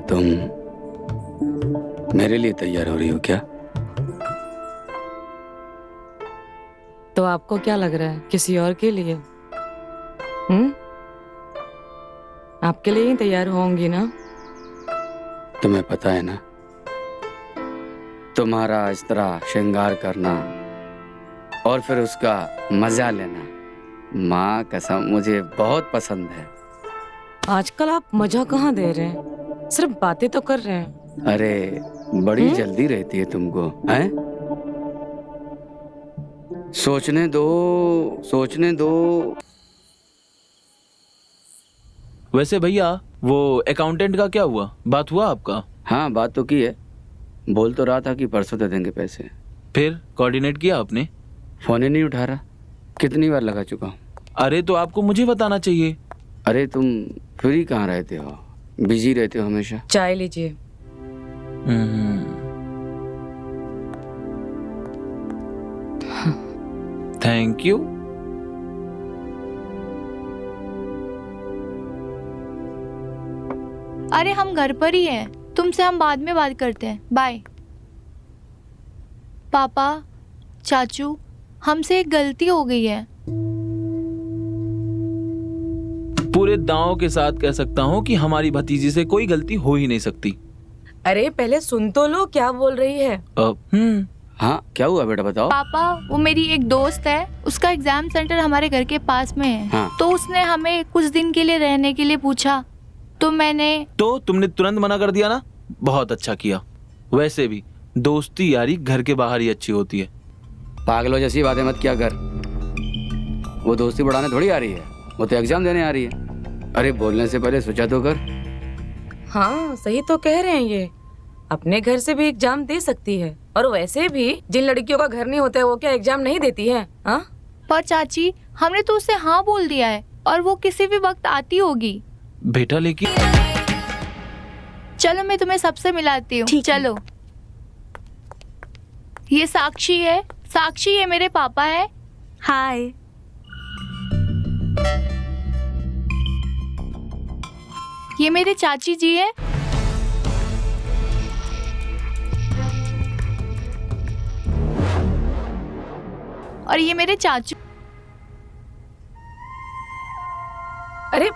तुम मेरे लिए तैयार हो रही हो क्या? तो आपको क्या लग रहा है, किसी और के लिए? आपके लिए ही तैयार होंगी ना? तुम्हें पता है ना, तुम्हारा इस तरह श्रृंगार करना और फिर उसका मजा लेना, माँ कसम मुझे बहुत पसंद है। आजकल आप मजा कहाँ दे रहे हैं, सिर्फ बातें तो कर रहे हैं। अरे बड़ी जल्दी रहती है तुमको, हैं? सोचने दो, सोचने दो। वैसे भैया, वो अकाउंटेंट का क्या हुआ? बात हुआ आपका? हाँ बात तो की है, बोल तो रहा था कि परसों दे देंगे पैसे। फिर कोऑर्डिनेट किया आपने? फोन ही नहीं उठा रहा, कितनी बार लगा चुका हूँ। अरे तो आपको मुझे बताना चाहिए। अरे तुम फ्री कहाँ रहते हो, बिजी रहते हो हमेशा। चाय लीजिए। Thank you. अरे हम घर पर ही हैं, तुमसे हम बाद में बात करते हैं, बाय। पापा, चाचू, हमसे एक गलती हो गई है। पूरे दांव के साथ कह सकता हूँ कि हमारी भतीजी से कोई गलती हो ही नहीं सकती। अरे पहले सुन तो लो क्या बोल रही है। हाँ क्या हुआ बेटा, बताओ। पापा, वो मेरी एक दोस्त है, उसका एग्जाम सेंटर हमारे घर के पास में है। हाँ। तो उसने हमें कुछ दिन के लिए रहने के लिए पूछा, तो तुमने तुरंत मना कर दिया ना? बहुत अच्छा किया। वैसे भी दोस्ती यारी घर के बाहर ही अच्छी होती है। पागलों जैसी बातें मत किया कर, वो दोस्ती बढ़ाने थोड़ी आ रही है, वो तो एग्जाम देने आ रही है। अरे बोलने से पहले सोचा तो कर। हाँ सही तो कह रहे हैं, ये अपने घर से भी एग्जाम दे सकती है। और वैसे भी जिन लड़कियों का घर नहीं होता है वो क्या एग्जाम नहीं देती है? हाँ पर चाची, हमने तो उससे हाँ बोल दिया है और वो किसी भी वक्त आती होगी। बेटा लेकिन चलो मैं तुम्हें सबसे मिलाती हूँ, चलो। ये साक्षी है, साक्षी ये मेरे पापा है। हाय। ये मेरे चाची जी है। और ये मेरे चाचू। अरे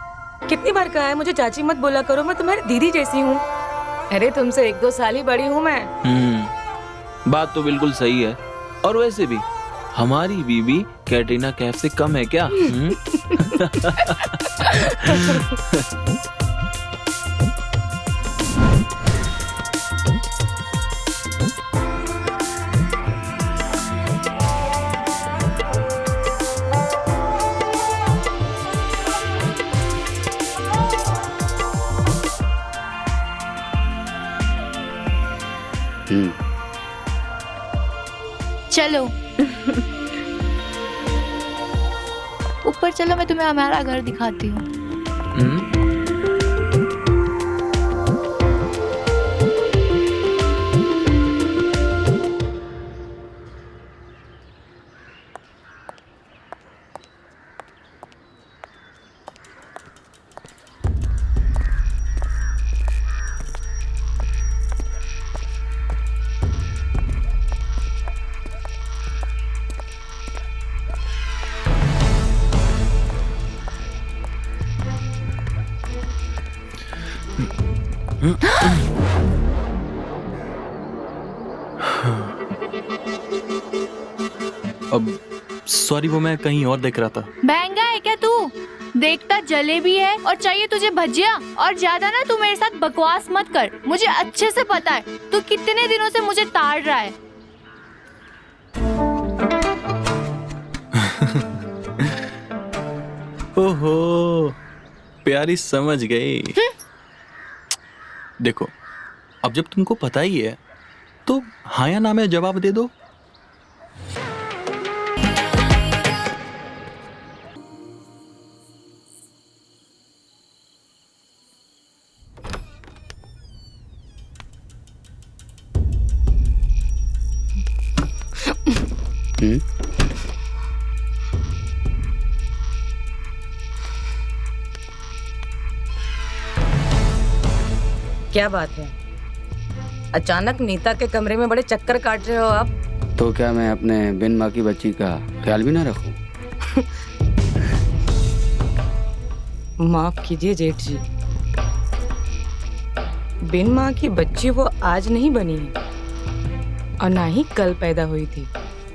कितनी बार कहा है मुझे चाची मत बोला करो, मैं तुम्हारी दीदी जैसी हूँ। अरे तुमसे 1-2 साल ही बड़ी हूँ मैं। बात तो बिल्कुल सही है। और वैसे भी हमारी बीबी कैटरीना कैफ से कम है क्या? चलो ऊपर चलो, मैं तुम्हें हमारा घर दिखाती हूँ। अब सॉरी, वो मैं कहीं और देख रहा था। महंगा है क्या तू? देखता जलेबी है और चाहिए तुझे भजिया। और ज्यादा ना तू मेरे साथ बकवास मत कर, मुझे अच्छे से पता है तू कितने दिनों से मुझे ताड़ रहा है। ओहो, प्यारी समझ गई। देखो, अब जब तुमको पता ही है तो हाँ या ना में जवाब दे दो। क्या बात है, अचानक नीता के कमरे में बड़े चक्कर काट रहे हो आप? तो क्या मैं अपने बिन माँ की बच्ची का ख्याल भी ना रखूं? माफ कीजिए जेठ जी, बिन माँ की बच्ची वो आज नहीं बनी है और ना ही कल पैदा हुई थी।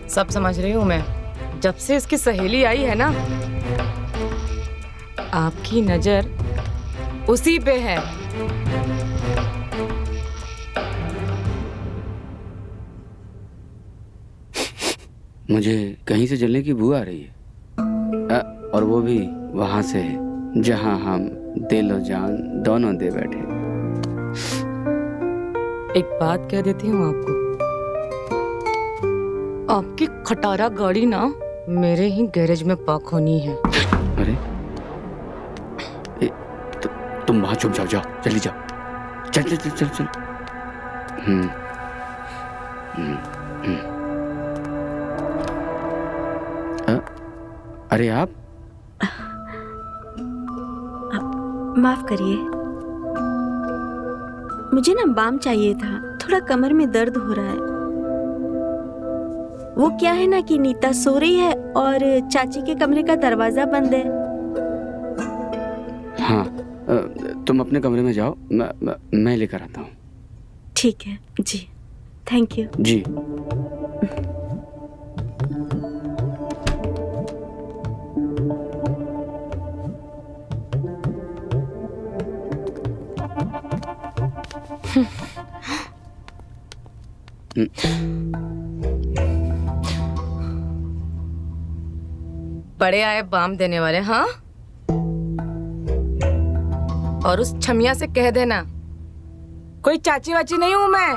सब समझ रही हूँ मैं। जब से इसकी सहेली आई है ना, आपकी नजर उसी पे है। मुझे कहीं से जलने की बू आ रही है, और वो भी वहां से जहां हम दिल और जान दोनों दे बैठे। एक बात कह देती हूँ आपको, आपकी खटारा गाड़ी ना मेरे ही गैरेज में पार्क होनी है। अरे तुम वहां चुप जाओ, जाओ जल्दी जाओ, चल चल चल चल चल। हम्म हम्म, हम्म। अरे आप माफ करिए, मुझे ना बाम चाहिए था, थोड़ा कमर में दर्द हो रहा है। वो क्या है ना कि नीता सो रही है और चाची के कमरे का दरवाजा बंद है। हाँ, तुम अपने कमरे में जाओ, मैं लेकर आता हूँ। ठीक है जी, थैंक यू जी। बड़े आए बाम देने वाले। हाँ, और उस छमिया से कह देना कोई चाची वाची नहीं हूं मैं,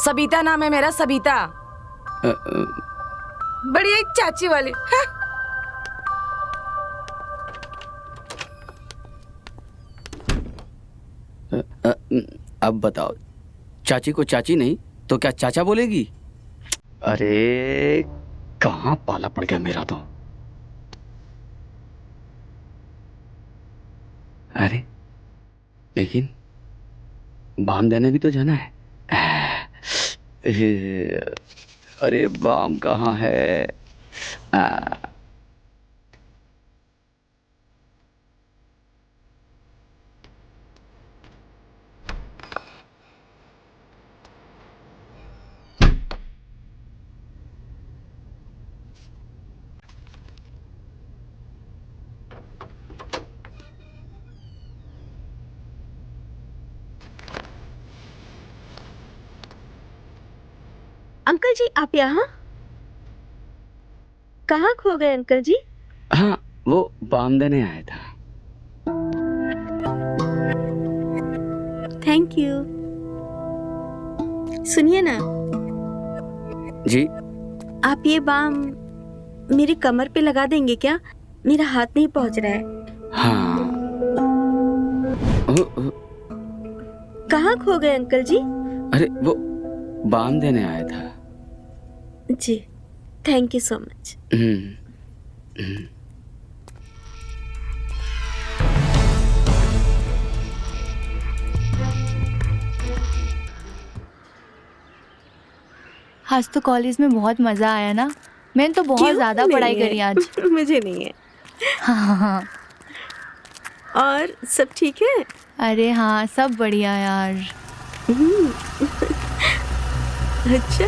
सबिता नाम है मेरा, सबिता। बढ़िया एक चाची वाली। हाँ? अब बताओ, चाची को चाची नहीं तो क्या चाचा बोलेगी? अरे कहाँ पाला पड़ गया मेरा तो। अरे लेकिन बाम देने भी तो जाना है। अरे बाम कहाँ है? अंकल जी, आप यहाँ कहाँ खो गए अंकल जी? हाँ, वो बाम देने आया था। Thank you. सुनिए ना, जी। आप ये बाम मेरी कमर पे लगा देंगे क्या? मेरा हाथ नहीं पहुंच रहा है। हाँ। कहाँ खो गए अंकल जी? अरे वो बाम देने आया था। जी, थैंक यू सो मच। आज तो कॉलेज में बहुत मजा आया ना। मैंने तो बहुत ज्यादा पढ़ाई करी आज। मुझे नहीं है। हाँ। और सब ठीक है? अरे हाँ, सब बढ़िया यार। अच्छा,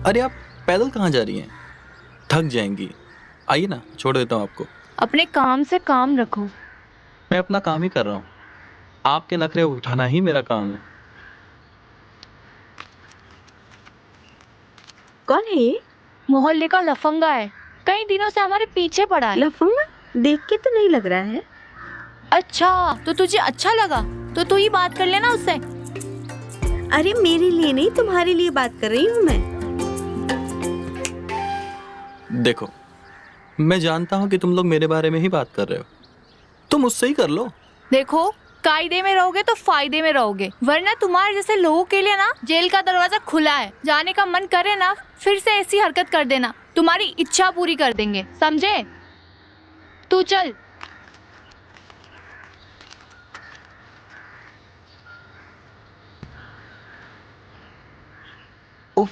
अरे आप पैदल कहाँ जा रही हैं? थक जाएंगी। आइए ना, छोड़ देता हूँ आपको। अपने काम से काम रखो। मैं अपना काम ही कर रहा हूँ, आपके नखरे उठाना ही मेरा काम है। कौन है ये? मोहल्ले का लफंगा है, कई दिनों से हमारे पीछे पड़ा है। लफंगा? देख के तो नहीं लग रहा है। अच्छा, तो तुझे अच्छा लगा तो तू ही बात कर लेना उससे। अरे मेरे लिए नहीं, तुम्हारे लिए बात कर रही हूँ मैं। देखो, मैं जानता हूँ कि तुम लोग मेरे बारे में ही बात कर रहे हो, तुम मुझसे ही कर लो। देखो, कायदे में रहोगे तो फायदे में रहोगे, वरना तुम्हारे जैसे लोगों के लिए ना जेल का दरवाजा खुला है। जाने का मन करे ना फिर से ऐसी हरकत कर देना, तुम्हारी इच्छा पूरी कर देंगे, समझे? तू चल। उफ,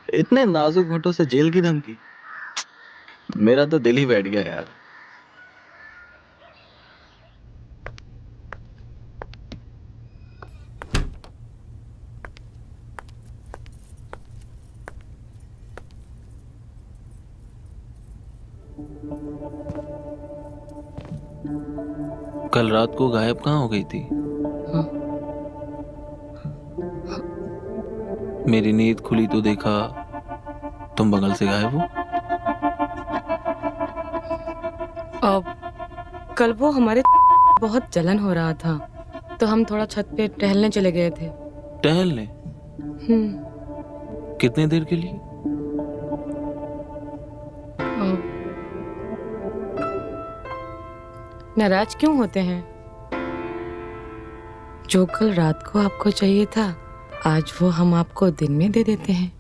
इतने नाजुक होठों से जेल की धमकी, मेरा तो दिल ही बैठ गया यार। कल रात को गायब कहाँ हो गई थी? मेरी नींद खुली तो देखा तुम बगल से गायब हो। कल वो हमारे बहुत जलन हो रहा था तो हम थोड़ा छत पे टहलने चले गए थे। टहलने? कितने देर के लिए? नाराज क्यों होते हैं? जो कल रात को आपको चाहिए था आज वो हम आपको दिन में दे देते हैं।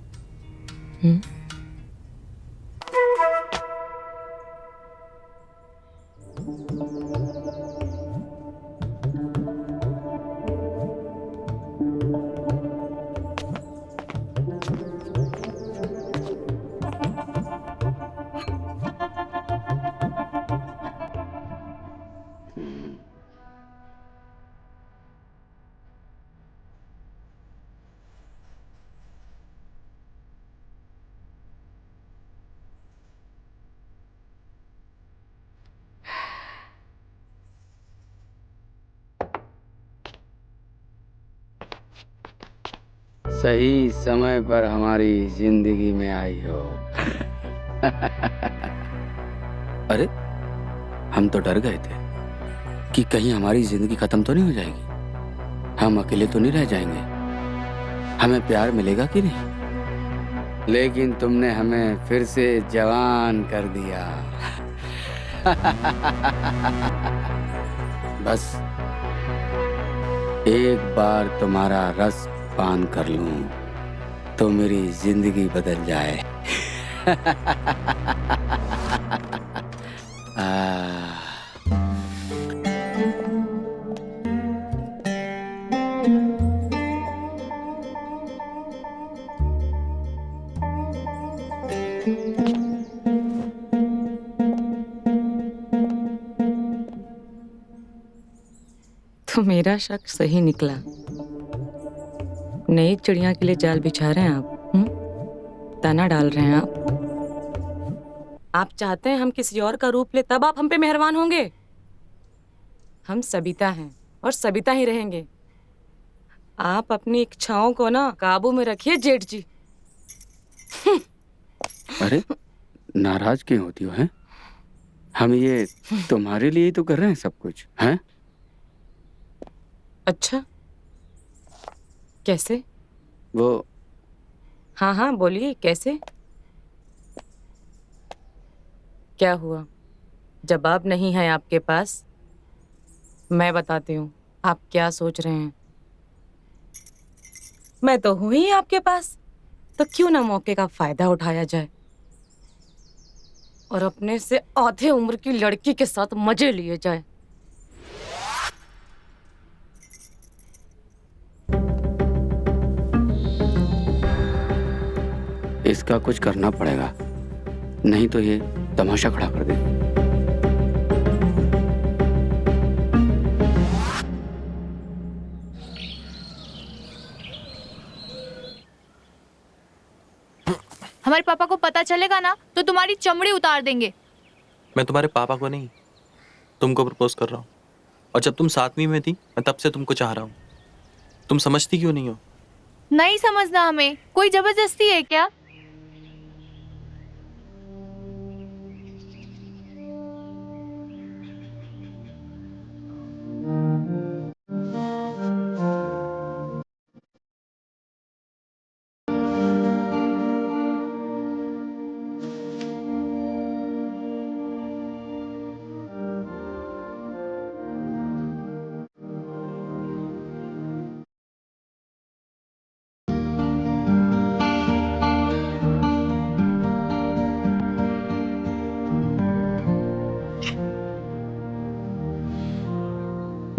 सही समय पर हमारी जिंदगी में आई हो। अरे हम तो डर गए थे कि कहीं हमारी जिंदगी खत्म तो नहीं हो जाएगी, हम अकेले तो नहीं रह जाएंगे, हमें प्यार मिलेगा कि नहीं। लेकिन तुमने हमें फिर से जवान कर दिया। बस एक बार तुम्हारा रस पान कर लूं तो मेरी जिंदगी बदल जाए। तो मेरा शक सही निकला। नई चिड़िया के लिए जाल बिछा रहे हैं आप। दाना डाल रहे हैं आप चाहते हैं हम किसी और का रूप ले तब आप हम पे मेहरबान होंगे। हम सबिता हैं और सबिता ही रहेंगे। आप अपनी इच्छाओं को ना काबू में रखिए जेठ जी। अरे नाराज क्यों होती हो हैं? हम ये तुम्हारे लिए ही तो कर रहे हैं सब कुछ, हैं? अच्छा कैसे? वो हाँ हाँ बोलिए कैसे? क्या हुआ? जवाब नहीं है आपके पास? मैं बताती हूँ आप क्या सोच रहे हैं। मैं तो हूं ही आपके पास, तो क्यों ना मौके का फायदा उठाया जाए और अपने से आधे उम्र की लड़की के साथ मजे लिए जाए। इसका कुछ करना पड़ेगा, नहीं तो ये तमाशा खड़ा कर देगी। हमारे पापा को पता चलेगा ना तो तुम्हारी चमड़ी उतार देंगे। मैं तुम्हारे पापा को नहीं, तुमको प्रपोज कर रहा हूँ। और जब तुम 7वीं में थी मैं तब से तुमको चाह रहा हूँ। तुम समझती क्यों नहीं हो? नहीं समझना हमें, कोई जबरदस्ती है क्या?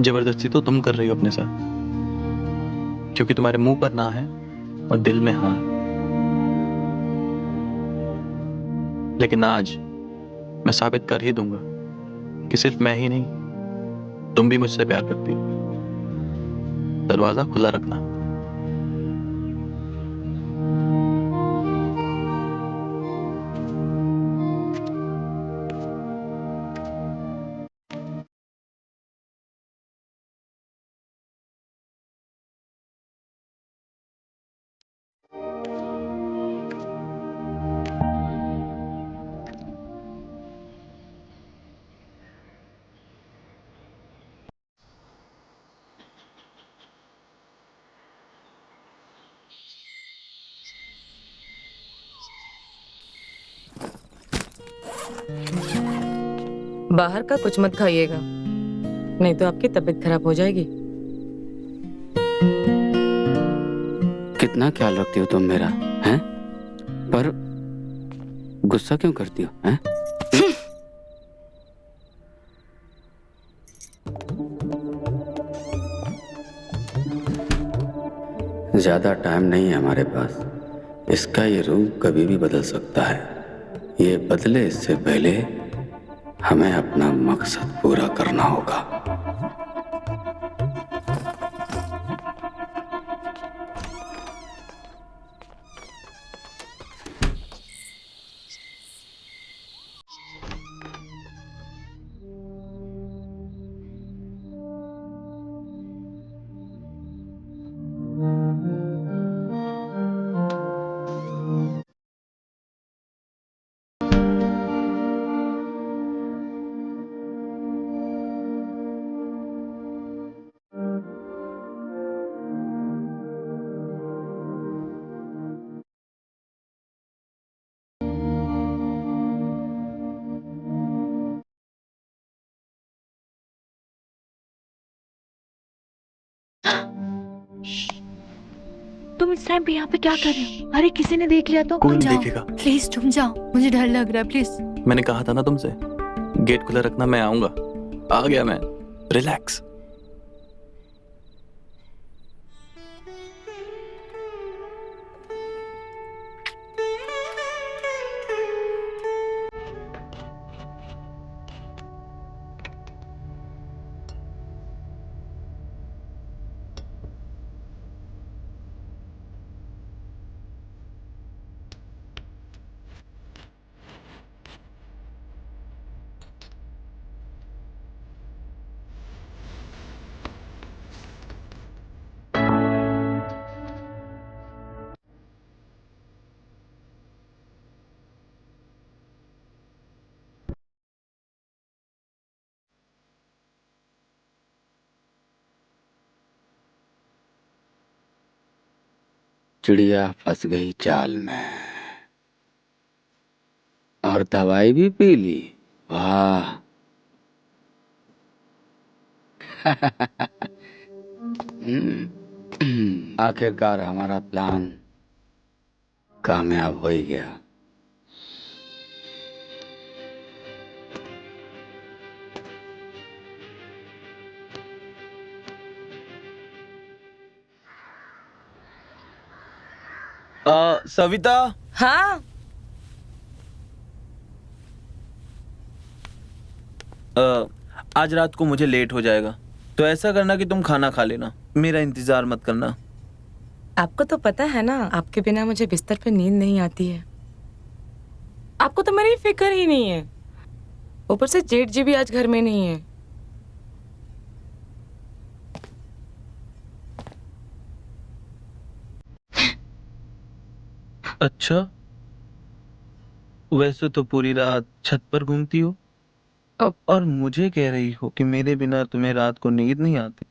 जबरदस्ती तो तुम कर रही हो अपने साथ, क्योंकि तुम्हारे मुंह पर ना है और दिल में हाँ। लेकिन आज मैं साबित कर ही दूंगा कि सिर्फ मैं ही नहीं, तुम भी मुझसे प्यार करती हो। दरवाजा खुला रखना। बाहर का कुछ मत खाइएगा, नहीं तो आपकी तबीयत खराब हो जाएगी। कितना ख्याल रखती हो तुम मेरा, हैं? पर गुस्सा क्यों करती हो, हैं? ज्यादा टाइम नहीं है हमारे पास। इसका ये रूप कभी भी बदल सकता है। ये बदले इससे पहले हमें अपना मकसद पूरा करना होगा। तुम इस टाइम पे यहाँ पे क्या कर रहे हो? अरे किसी ने देख लिया तो? कोई तुम नहीं जाओ, देखेगा। प्लीज तुम जाओ, मुझे डर लग रहा है, प्लीज। मैंने कहा था ना तुमसे, गेट खुला रखना, मैं आऊंगा। आ गया मैं। रिलैक्स। चिड़िया फंस गई जाल में और दवाई भी पी ली। वाह। आखिरकार हमारा प्लान कामयाब हो ही गया। सविता, हाँ, आज रात को मुझे लेट हो जाएगा, तो ऐसा करना कि तुम खाना खा लेना, मेरा इंतजार मत करना। आपको तो पता है ना, आपके बिना मुझे बिस्तर पे नींद नहीं आती है। आपको तो मेरी फिक्र ही नहीं है। ऊपर से जेठ जी भी आज घर में नहीं है। अच्छा, वैसे तो पूरी रात छत पर घूमती हो अब और मुझे कह रही हो कि मेरे बिना तुम्हें रात को नींद नहीं आती।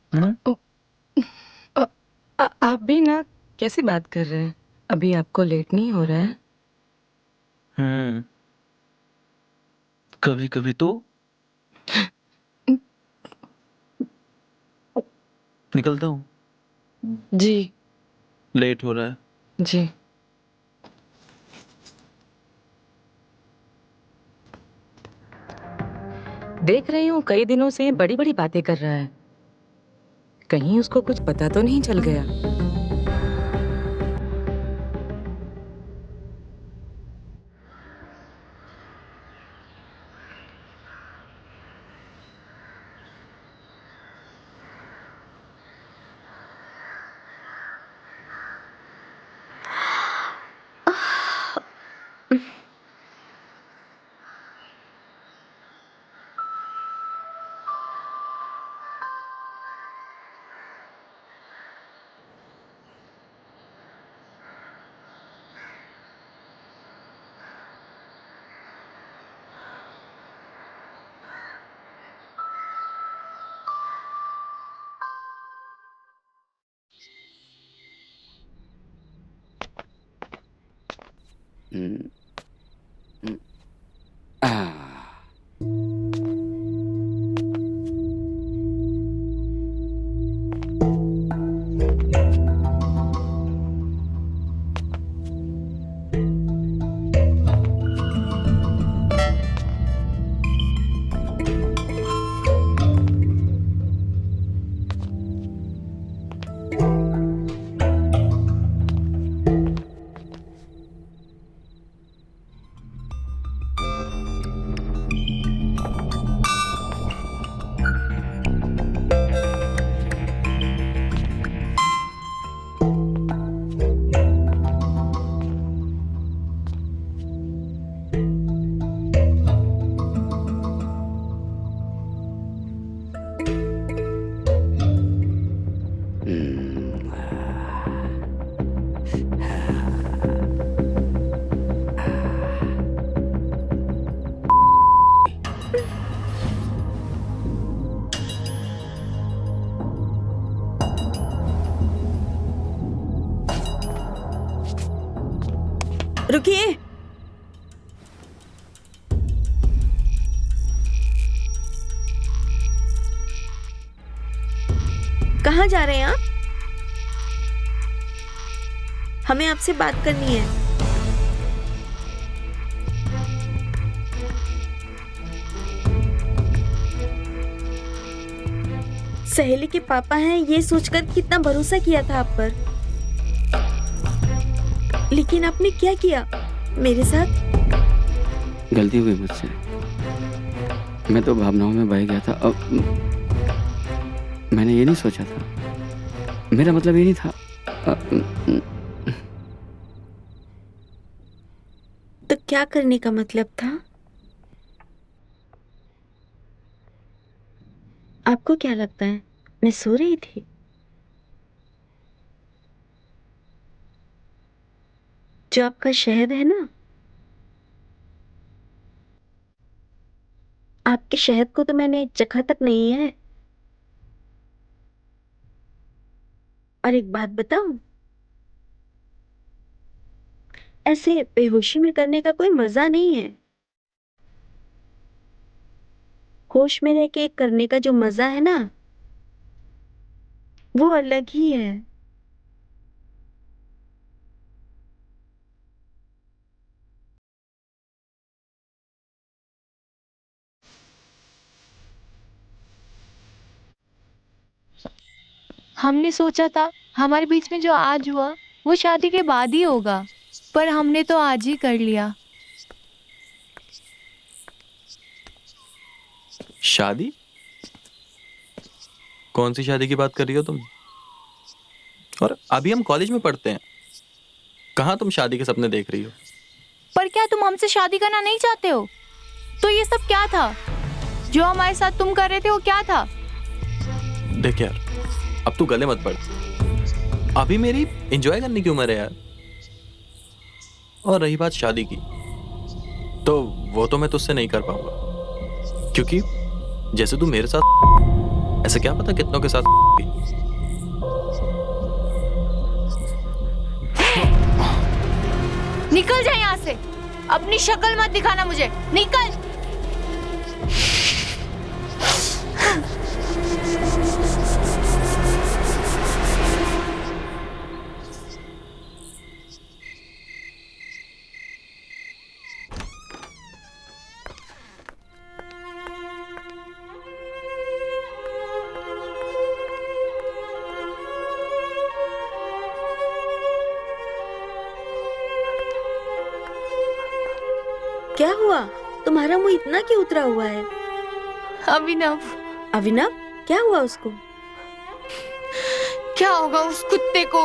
आप भी ना कैसी बात कर रहे हैं? अभी आपको लेट नहीं हो रहा है? हम्म, कभी कभी तो। निकलता हूँ, जी लेट हो रहा है। जी। देख रही हूँ कई दिनों से बड़ी बड़ी बातें कर रहा है। कहीं उसको कुछ पता तो नहीं चल गया। हम्म, हम्म, आ, हम्म, रुकिए। कहाँ जा रहे हैं आप? हमें आपसे बात करनी है। सहेली के पापा हैं ये सोचकर कितना भरोसा किया था आप पर, लेकिन आपने क्या किया मेरे साथ? गलती हुई मुझसे। मैं तो भावनाओं में बह गया था। अब मैंने ये नहीं सोचा था, मेरा मतलब ये नहीं था। तो क्या करने का मतलब था? आपको क्या लगता है मैं सो रही थी? जो आपका शहद है ना, आपके शहद को तो मैंने चखा तक नहीं है। और एक बात बताऊं, ऐसे बेहोशी में करने का कोई मजा नहीं है। होश में रह के करने का जो मजा है ना, वो अलग ही है। हमने सोचा था हमारे बीच में जो आज हुआ वो शादी के बाद ही होगा, पर हमने तो आज ही कर लिया। शादी? कौन सी शादी की बात कर रही हो तुम? और अभी हम कॉलेज में पढ़ते हैं, कहाँ तुम शादी के सपने देख रही हो? पर क्या तुम हमसे शादी करना नहीं चाहते हो? तो ये सब क्या था जो हमारे साथ तुम कर रहे थे, वो क्या था? देख यार, अब तू गले मत पड़। अभी मेरी एंजॉय करने की उम्र है यार। और रही बात शादी की, तो वो तो मैं तुझसे नहीं कर पाऊंगा, क्योंकि जैसे तू मेरे साथ, ऐसे क्या पता कितनों के साथ। निकल जाए यहाँ से, अपनी शक्ल मत दिखाना मुझे, निकल। क्या हुआ? तुम्हारा मुंह इतना क्यों उतरा हुआ है? अभिनव। अभिनव, क्या हुआ उसको? क्या होगा उस कुत्ते को?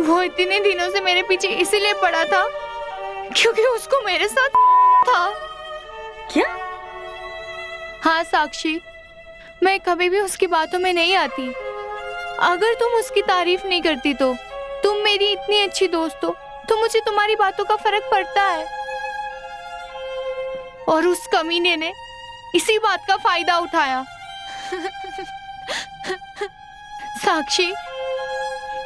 वो इतने दिनों से मेरे पीछे इसीलिए पड़ा था क्योंकि उसको मेरे साथ था। क्या? हाँ साक्षी, मैं कभी भी उसकी बातों में नहीं आती। अगर तुम उसकी तारीफ नहीं करती तो तुम मेरी इतनी अच्छी दोस्त हो तो मुझे तुम्हारी बातों का फर्क पड़ता है। और उस कमीने ने इसी बात का फायदा उठाया। साक्षी,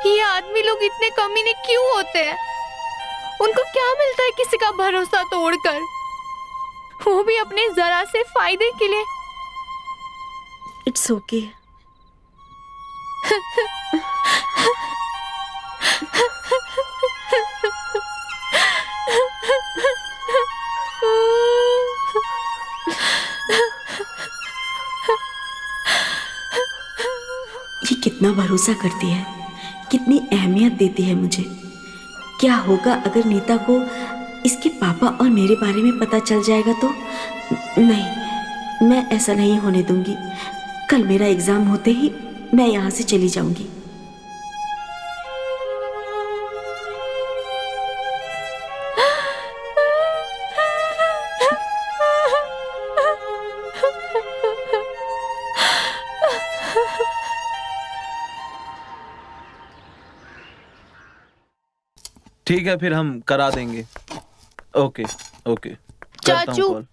ये आदमी लोग इतने कमीने क्यों होते हैं? उनको क्या मिलता है किसी का भरोसा तोड़कर, वो भी अपने जरा से फायदे के लिए। It's okay. ये कितना भरोसा करती है, कितनी अहमियत देती है मुझे। क्या होगा अगर नीता को इसके पापा और मेरे बारे में पता चल जाएगा तो? नहीं, मैं ऐसा नहीं होने दूंगी। कल मेरा एग्जाम होते ही मैं यहाँ से चली जाऊंगी। ठीक है, फिर हम करा देंगे। ओके ओके, करता हूँ चाचू, कॉल।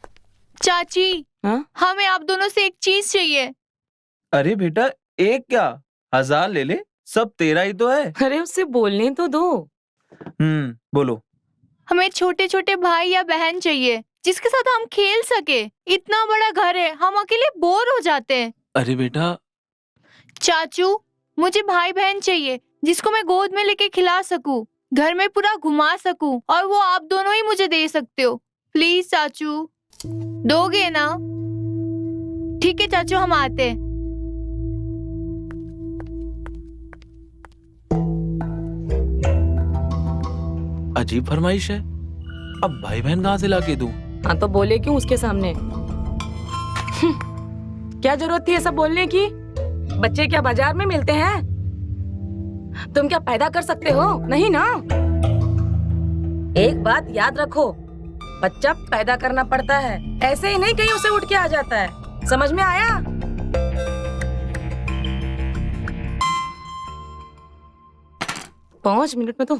चाची, हाँ? हमें आप दोनों से एक चीज चाहिए। अरे बेटा, एक क्या 1000 ले ले, सब तेरा ही तो है। अरे उससे बोलने तो दो। बोलो। हमें छोटे छोटे भाई या बहन चाहिए जिसके साथ हम खेल सके। इतना बड़ा घर है, हम अकेले बोर हो जाते हैं। अरे बेटा, चाचू, मुझे भाई बहन चाहिए जिसको मैं गोद में लेके खिला सकूं, घर में पूरा घुमा सकूं, और वो आप दोनों ही मुझे दे सकते हो। प्लीज चाचू, दोगे ना? ठीक है चाचू, हम आते हैं। अजीब फरमाइश है। अब भाई बहन कहाँ से लाके दूं? हाँ तो बोले क्यों उसके सामने? क्या जरूरत थी ऐसा बोलने की? बच्चे क्या बाजार में मिलते हैं? तुम क्या पैदा कर सकते हो? नहीं ना। एक बात याद रखो, बच्चा पैदा करना पड़ता है, ऐसे ही नहीं कहीं उसे उठ के आ जाता है। समझ में आया? पांच मिनट में तो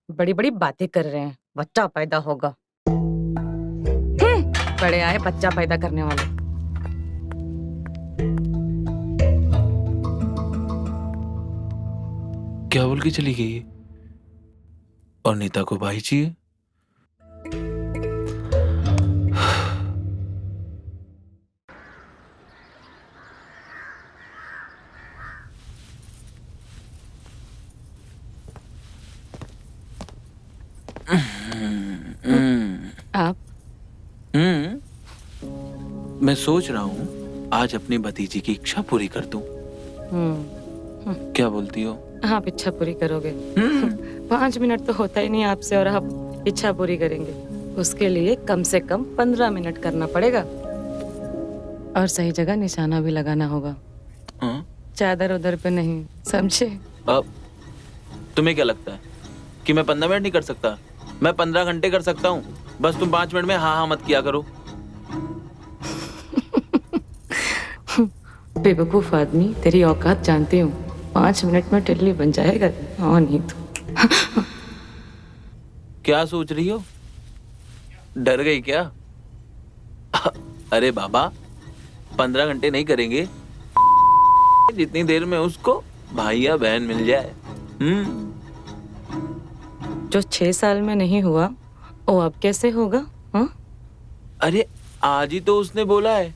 बड़ी बड़ी बातें कर रहे हैं। बच्चा पैदा होगा। बड़े आए बच्चा पैदा करने वाले। क्या बोल के चली गई है? और नीता को भाई चाहिए? आप? मैं सोच रहा हूँ आज अपनी भतीजी की इच्छा पूरी कर दूं। क्या बोलती हो? आप इच्छा पूरी करोगे? 5 मिनट तो होता ही नहीं आपसे, और आप इच्छा पूरी करेंगे? उसके लिए कम से कम 15 मिनट करना पड़ेगा, और सही जगह निशाना भी लगाना होगा। चादर उधर पे नहीं, समझे? अब तुम्हें क्या लगता है कि मैं 15 मिनट नहीं कर सकता? मैं 15 घंटे कर सकता हूँ। बस तुम 5 मिनट में हाँ हाँ मत किया करो। बेवकूफ आदमी, तेरी औकात जानती हूँ। 5 मिनट में टिल्ली बन जाएगा। हाँ नहीं तो। क्या सोच रही हो? डर गई क्या? अरे बाबा, 15 घंटे नहीं करेंगे, जितनी देर में उसको भाई या बहन मिल जाए। जो 6 साल में नहीं हुआ वो अब कैसे होगा? हाँ? अरे आज ही तो उसने बोला है।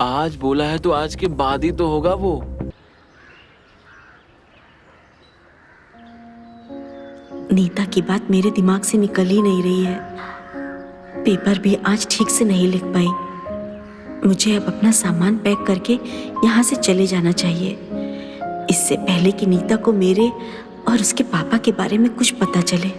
आज बोला है तो आज के बाद ही तो होगा वो। नीता की बात मेरे दिमाग से निकल ही नहीं रही है। पेपर भी आज ठीक से नहीं लिख पाई। मुझे अब अपना सामान पैक करके यहाँ से चले जाना चाहिए, इससे पहले कि नीता को मेरे और उसके पापा के बारे में कुछ पता चले।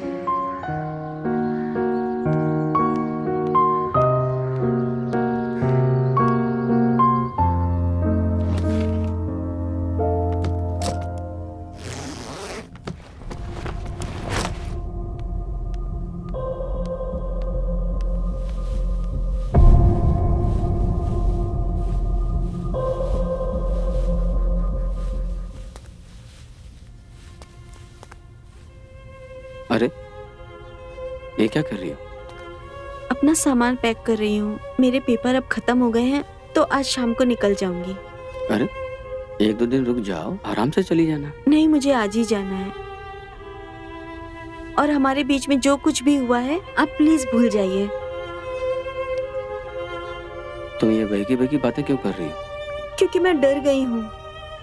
अरे ये क्या कर रही हो? अपना सामान पैक कर रही हूँ। मेरे पेपर अब खत्म हो गए हैं तो आज शाम को निकल जाऊंगी। अरे 1-2 दिन रुक जाओ, आराम से चली जाना। नहीं, मुझे आज ही जाना है। और हमारे बीच में जो कुछ भी हुआ है आप प्लीज भूल जाइए। तुम ये बहकी बातें क्यों कर रही हो? क्योंकि मैं डर गई हूँ।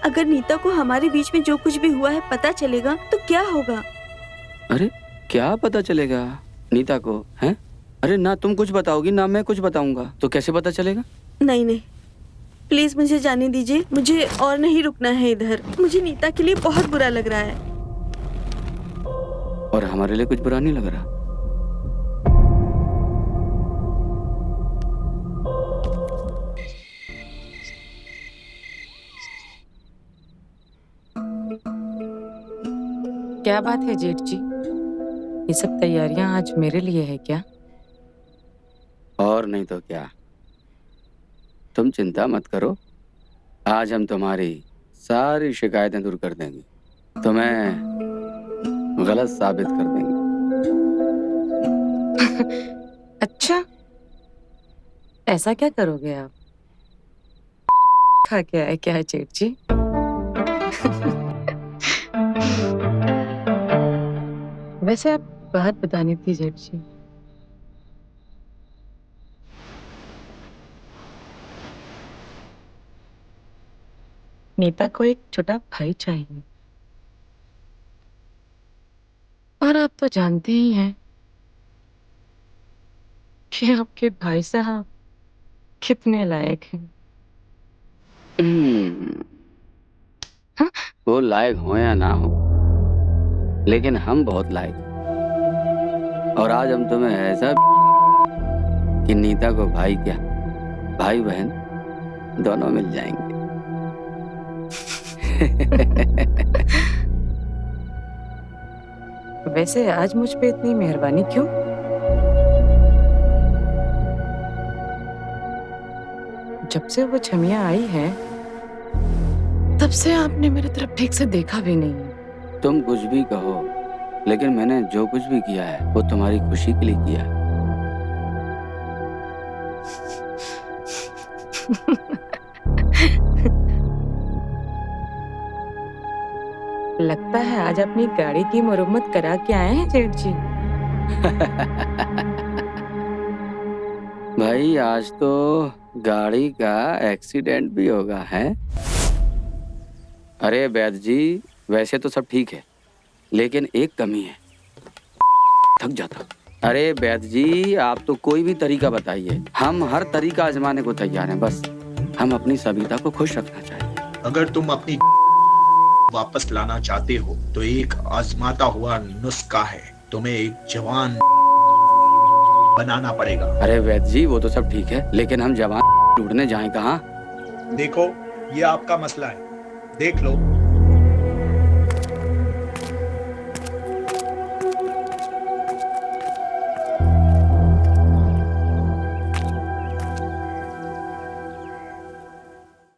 अगर नीता को हमारे बीच में जो कुछ भी हुआ है पता चलेगा तो क्या होगा? अरे क्या पता चलेगा नीता को, हैं? अरे ना तुम कुछ बताओगी ना मैं कुछ बताऊंगा, तो कैसे पता चलेगा? नहीं नहीं, प्लीज मुझे जाने दीजिए। मुझे और नहीं रुकना है इधर। मुझे नीता के लिए बहुत बुरा लग रहा है। और हमारे लिए कुछ बुरा नहीं लग रहा? क्या बात है जेठ जी, ये सब तैयारियां आज मेरे लिए है क्या? और नहीं तो क्या। तुम चिंता मत करो, आज हम तुम्हारी सारी शिकायतें दूर कर देंगे, तुम्हें गलत साबित कर देंगे। अच्छा, ऐसा क्या करोगे आप? खा क्या है क्या है जेठ जी? वैसे आप बात बतानी थी जेठ जी। नीता को एक छोटा भाई चाहिए, और आप तो जानते ही हैं कि आपके भाई साहब कितने लायक हैं। हाँ? वो लायक हो या ना हो, लेकिन हम बहुत लायक हैं। और आज हम तुम्हें ऐसा कि नीता को भाई क्या, भाई बहन दोनों मिल जाएंगे। वैसे आज मुझ पे इतनी मेहरबानी क्यों? जब से वो छमिया आई है तब से आपने मेरी तरफ ठीक से देखा भी नहीं। तुम कुछ भी कहो, लेकिन मैंने जो कुछ भी किया है वो तुम्हारी खुशी के लिए किया है। लगता है आज अपनी गाड़ी की मरम्मत करा के आए हैं जेठ जी। भाई आज तो गाड़ी का एक्सीडेंट भी होगा, है? अरे वैद्य जी, वैसे तो सब ठीक है, लेकिन एक कमी है, थक जाता। अरे वैद्य जी, आप तो कोई भी तरीका बताइए, हम हर तरीका आजमाने को तैयार हैं। बस हम अपनी सविता को खुश रखना चाहिए। अगर तुम अपनी वापस लाना चाहते हो तो एक आजमाता हुआ नुस्खा है, तुम्हें एक जवान बनाना पड़ेगा। अरे वैद्य जी, वो तो सब ठीक है, लेकिन हम जवान ढूंढने जाएं कहाँ? देखो, ये आपका मसला है, देख लो